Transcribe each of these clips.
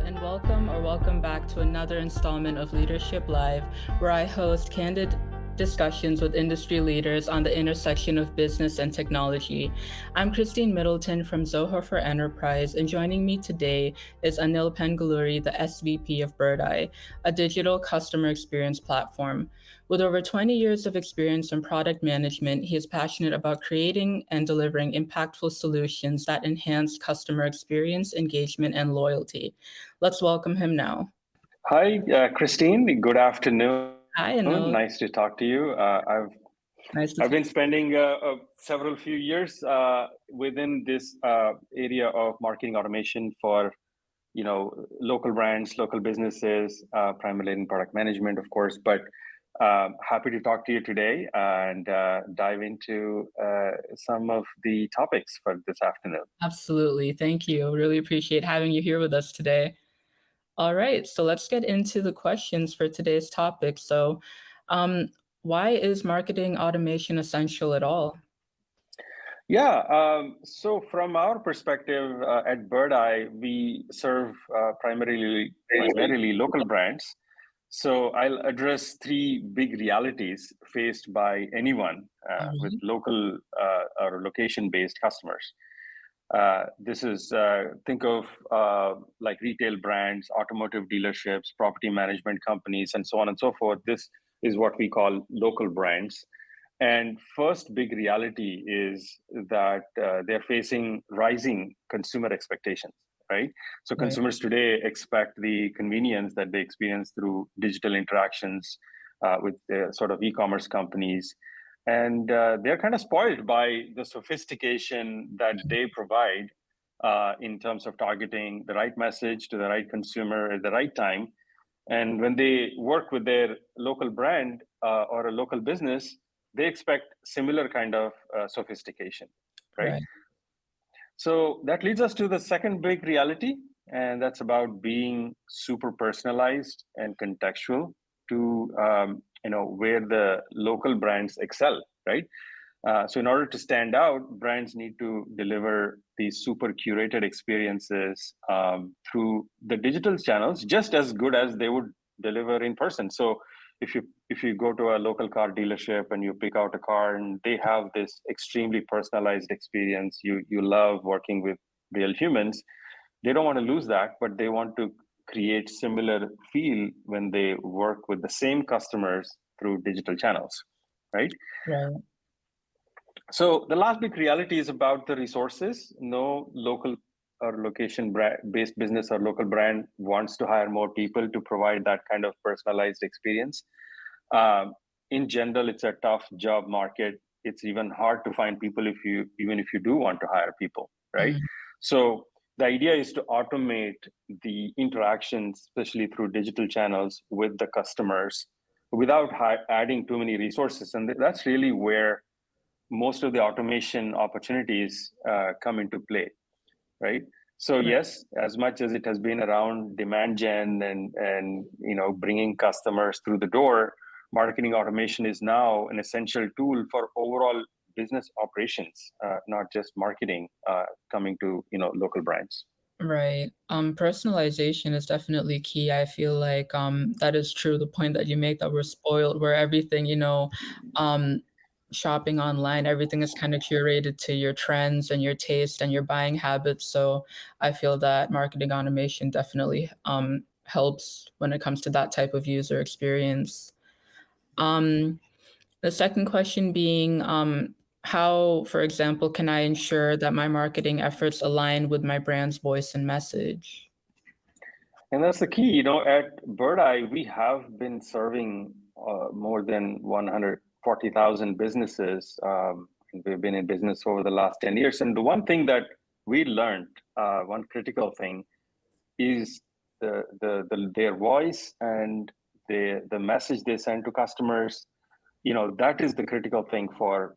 and welcome back to another installment of Leadership Live, where I host candid discussions with industry leaders on the intersection of business and technology. I'm Christine Middleton from Zoho for Enterprise, and joining me today is Anil Panguluri, the SVP of Birdeye, a digital customer experience platform. With over 20 years of experience in product management, he is passionate about creating and delivering impactful solutions that enhance customer experience, engagement, and loyalty. Let's welcome him now. Hi, Christine. Good afternoon. Hi, Nice Anil. to talk to you. Nice to I've been talk. spending several few years within this area of marketing automation for local brands, local businesses, primarily in product management, of course. But happy to talk to you today and dive into some of the topics for this afternoon. Absolutely. Thank you. Really appreciate having you here with us today. All right, so let's get into the questions for today's topic. So, um, why is marketing automation essential at all? Yeah, so from our perspective at Birdeye, we serve primarily local brands. So I'll address three big realities faced by anyone All with right. local or location-based customers. This is think of like retail brands, automotive dealerships, property management companies, and so on and so forth. This is what we call local brands. And first big reality is that they're facing rising consumer expectations, right? So Right. consumers today expect the convenience that they experience through digital interactions with sort of e-commerce companies. And they're kind of spoiled by the sophistication that they provide in terms of targeting the right message to the right consumer at the right time. And when they work with their local brand or a local business, they expect similar kind of sophistication, right? Right. So that leads us to the second big reality, and that's about being super personalized and contextual to where the local brands excel, right? So in order to stand out, brands need to deliver these super curated experiences through the digital channels, just as good as they would deliver in person. So if you go to a local car dealership and you pick out a car and they have this extremely personalized experience, you love working with real humans. They don't want to lose that, but they want to create similar feel when they work with the same customers through digital channels, right? Right. So the last big reality is about the resources. No local or based business or local brand wants to hire more people to provide that kind of personalized experience. Um, in general, it's a tough job market. It's even hard to find people even if you do want to hire people, right? Mm. So the idea is to automate the interactions, especially through digital channels with the customers, without adding too many resources. And that's really where most of the automation opportunities come into play, right? So Right. yes, as much as it has been around demand gen and bringing customers through the door, marketing automation is now an essential tool for overall business operations, not just marketing coming to local brands. Right. Personalization is definitely key. I feel like that is true. The point that you make that we're spoiled, where everything, um, shopping online, everything is kind of curated to your trends and your taste and your buying habits. So I feel that marketing automation definitely helps when it comes to that type of user experience. Um, the second question being, how, for example, can I ensure that my marketing efforts align with my brand's voice and message? And that's the key. At Birdeye, we have been serving more than 140,000 businesses. And we've been in business over the last 10 years. And the one thing that we learned, one critical thing, is their voice and the message they send to customers. That is the critical thing for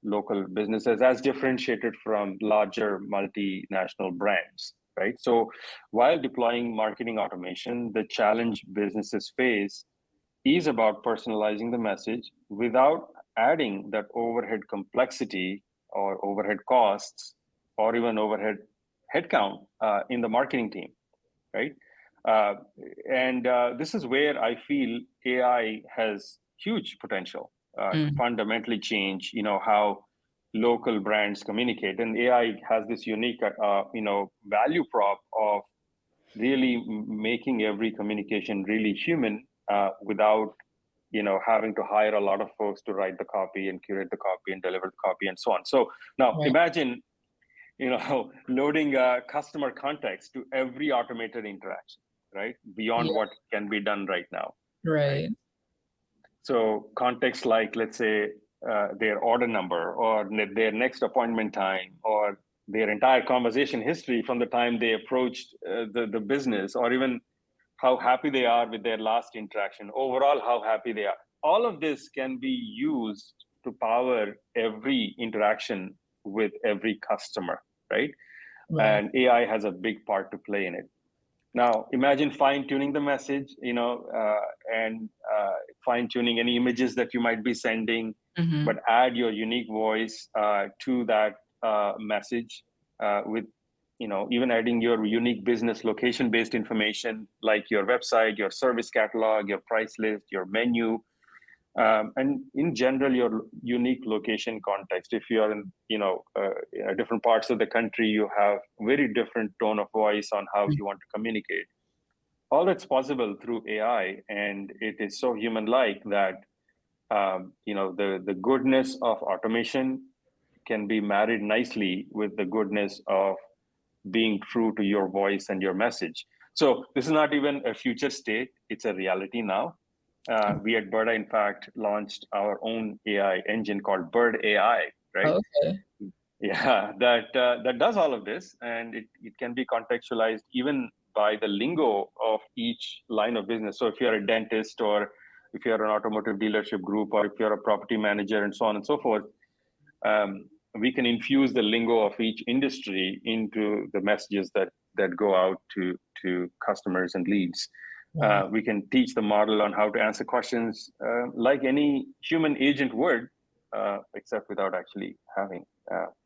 local businesses, as differentiated from larger multinational brands, right? So while deploying marketing automation, the challenge businesses face is about personalizing the message without adding that overhead complexity or overhead costs or even overhead headcount in the marketing team, right? Uh, and this is where I feel AI has huge potential to Mm, fundamentally change, how local brands communicate. And AI has this unique, value prop of really making every communication really human without, having to hire a lot of folks to write the copy and curate the copy and deliver the copy and so on. So now right. imagine, loading customer context to every automated interaction, right? Beyond Yeah, what can be done right now, right? right. So context like, let's say, their order number or their next appointment time or their entire conversation history from the time they approached the business, or even how happy they are with their last interaction, overall, how happy they are. All of this can be used to power every interaction with every customer, right? Right. And AI has a big part to play in it. Now, imagine fine tuning the message, and fine tuning any images that you might be sending, Mhm. but add your unique voice to that message with, even adding your unique business location based information like your website, your service catalog, your price list, your menu, and in general your unique location context. If you are in, different parts of the country, you have very different tone of voice on how Mm, you want to communicate. All that's possible through AI, and it is so human like that, the goodness of automation can be married nicely with the goodness of being true to your voice and your message. So this is not even a future state; it's a reality now. We at Birdeye, in fact, launched our own AI engine called Bird AI, right? okay. Yeah, that does all of this, and it can be contextualized even by the lingo of each line of business. So if you're a dentist, or if you're an automotive dealership group, or if you're a property manager, and so on and so forth, we can infuse the lingo of each industry into the messages that go out to customers and leads. Right. We can teach the model on how to answer questions like any human agent would, except without actually having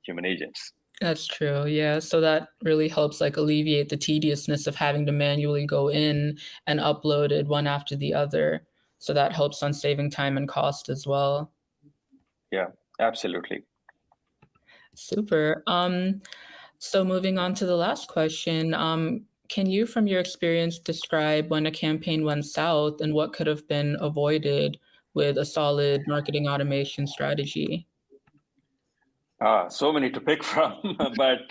human agents. That's true, yeah, so that really helps, like, alleviate the tediousness of having to manually go in and upload it one after the other, so that helps on saving time and cost as well. Yeah, absolutely. Super, so moving on to the last question, can you, from your experience, describe when a campaign went south and what could have been avoided with a solid marketing automation strategy? So many to pick from, but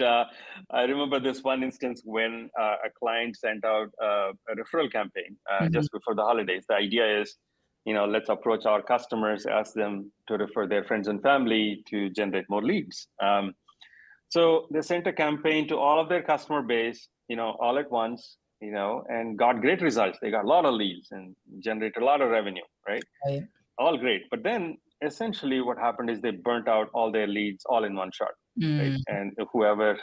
I remember this one instance when a client sent out a referral campaign Mhm, just before the holidays. The idea is, let's approach our customers, ask them to refer their friends and family to generate more leads. So they sent a campaign to all of their customer base, all at once, and got great results. They got a lot of leads and generated a lot of revenue, right? right. All great. But then essentially what happened is they burnt out all their leads all in one shot, right? Mm, And whoever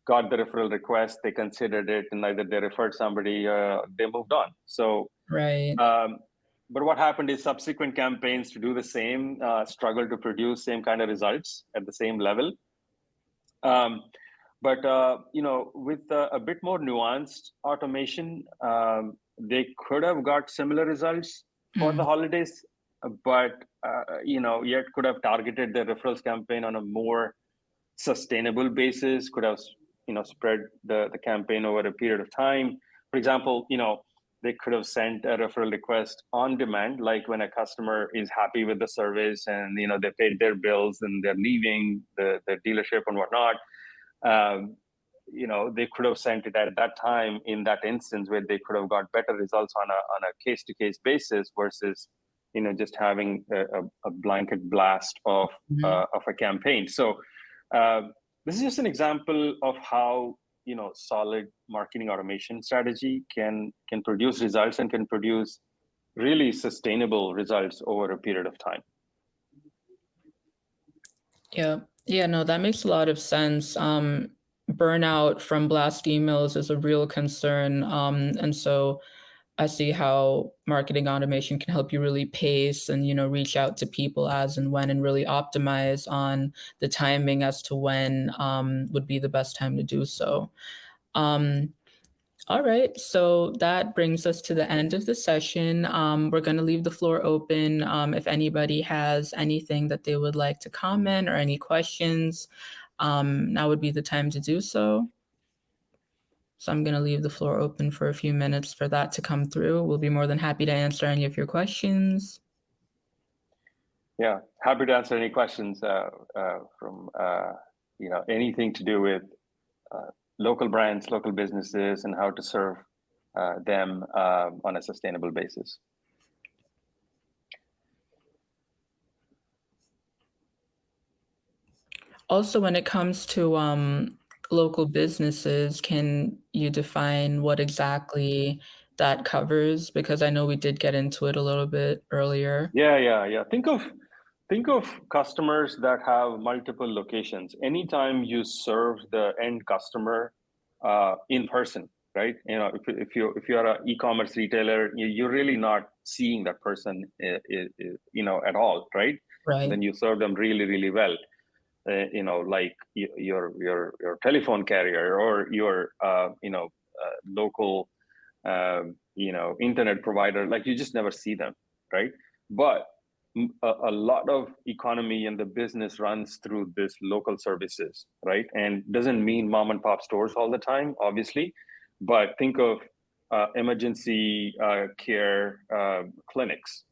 got the referral request, they considered it, and either they referred somebody, they moved on. So, right. um, but what happened is subsequent campaigns to do the same struggle to produce same kind of results at the same level. Um, but with a bit more nuanced automation, they could have got similar results for the Mm, holidays, but yet could have targeted their referrals campaign on a more sustainable basis. Could have spread the campaign over a period of time. For example, they could have sent a referral request on demand, like when a customer is happy with the service and they paid their bills and they're leaving the dealership and whatnot. um, they could have sent it at that time in that instance where they could have got better results on a case to case basis versus just having a blanket blast mhm. of a campaign. So uh, this is just an example of how solid marketing automation strategy can produce results and can produce really sustainable results over a period of time. Yeah. Yeah, no, that makes a lot of sense. Burnout from blast emails is a real concern. And so I see how marketing automation can help you really pace and, reach out to people as and when and really optimize on the timing as to when would be the best time to do so. Um, All right, so that brings us to the end of the session. We're going to leave the floor open. If anybody has anything that they would like to comment or any questions, now would be the time to do so. So I'm going to leave the floor open for a few minutes for that to come through. We'll be more than happy to answer any of your questions. Yeah, happy to answer any questions from anything to do with local brands, local businesses, and how to serve them on a sustainable basis. Also, when it comes to local businesses, can you define what exactly that covers? Because I know we did get into it a little bit earlier. Yeah. Think of customers that have multiple locations. Anytime you serve the end customer in person, right? If you're an e-commerce retailer, you're really not seeing that person, at all, right? Right, Then you serve them really, really well. Like your telephone carrier or your local internet provider. Like you just never see them, right? But a lot of economy and the business runs through this local services, right? And doesn't mean mom and pop stores all the time, obviously, but think of emergency care clinics.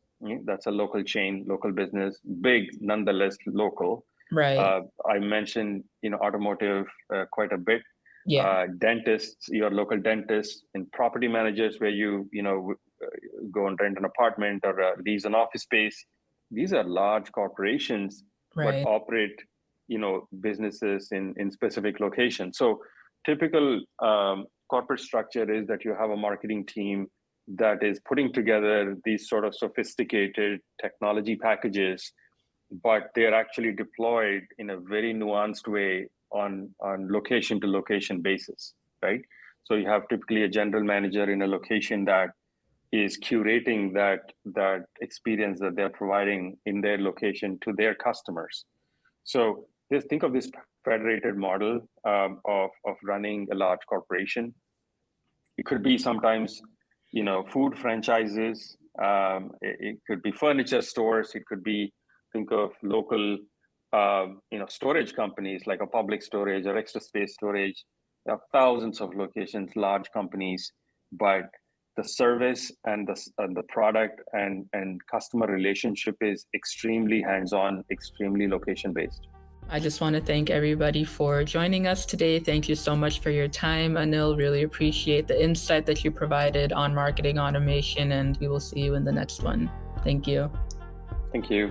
That's a local chain, local business, big nonetheless, local. right. I mentioned, automotive quite a bit. Yeah, Dentists, your local dentists, and property managers, where go and rent an apartment or lease an office space. These are large corporations, but right, operate, businesses in specific locations. So typical corporate structure is that you have a marketing team that is putting together these sort of sophisticated technology packages, but they're actually deployed in a very nuanced way on location to location basis, right? So you have typically a general manager in a location that is curating that experience that they're providing in their location to their customers. So just think of this federated model of running a large corporation. It could be sometimes, food franchises. It could be furniture stores. It could be, think of local, storage companies like a public storage or extra space storage. There are thousands of locations, large companies, but the service and the product and customer relationship is extremely hands-on, extremely location-based. I just want to thank everybody for joining us today. Thank you so much for your time, Anil. Really appreciate the insight that you provided on marketing automation, and we will see you in the next one. Thank you. Thank you.